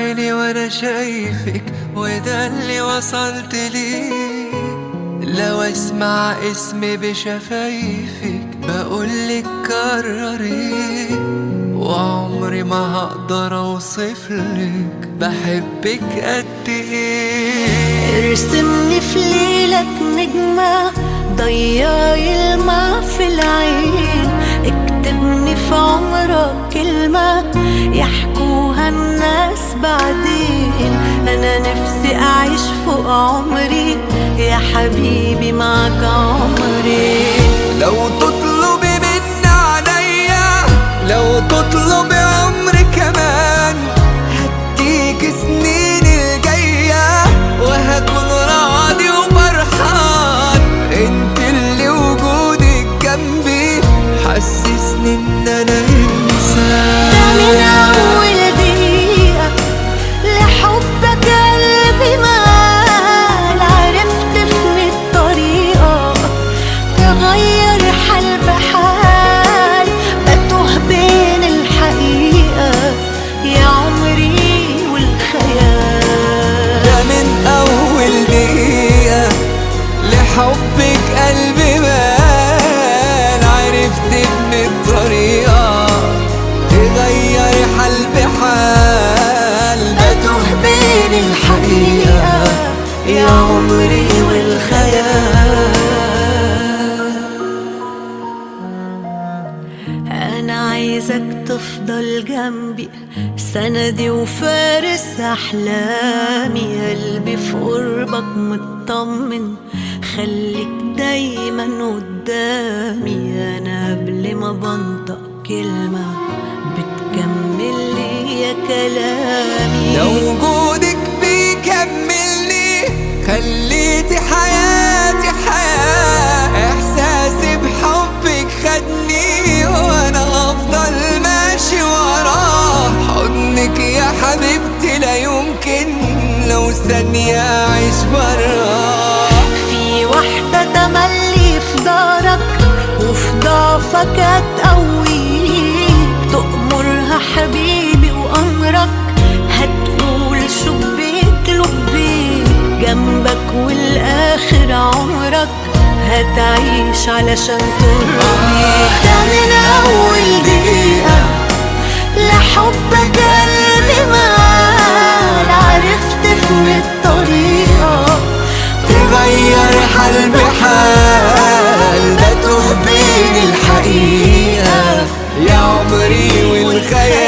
عيني وانا شايفك، وده اللي وصلت ليه. لو اسمع اسمي بشفايفك بقولك كرري، وعمري ما هقدر اوصفلك بحبك قد ايه. ارسمني في ليلك نجمة ضيعي الماء في العين، اكتبني في عمرك كلمة يحكوها الناس بعدين. انا نفسي اعيش فوق عمري يا حبيبي معك عمري. لو تطلبي مني عليا، لو تطلبي عمري كمان، هديك سنين الجاية وهكون راضي وفرحان. انت اللي وجودك جنبي حسسني ان انا انسان. ده من اول دقيقة لحبك قلبي مال، عرفت في الطريقة تغير حال بحال، بتوه بين الحقيقة يا عمري والخيال. ده من اول دقيقة لحبك قلبي مال، عرفت ان الطريقة تغير حال بحال، بتوه بين الحقيقة يا عمري والخيال. أنا عايزك تفضل جنبي سندي وفارس أحلامي، قلبي في قربك مطمن خليك دايما قدامي. أنا قبل ما بنطق كلمة بتكمل لي يا كلامي. لو وجودك بيكملني خليتي حياتي حياة، احساسي بحبك خدني وانا افضل ماشي وراه. حضنك يا حبيبتي لا يمكن لو ثانية اعيش براه. في واحدة تملي في دارك وفي ضعفك هتقويك، تأمرها حبيبي وأمرك هتقول شبيك لبيك، جنبك والآخر عمرك هتعيش علشان ترضيك. ده من أول دقيقة لحبك قلبي مال، عرفت في الطريقة تغير حال بحال، بتوه بين الحقيقة يا عمري والخيال.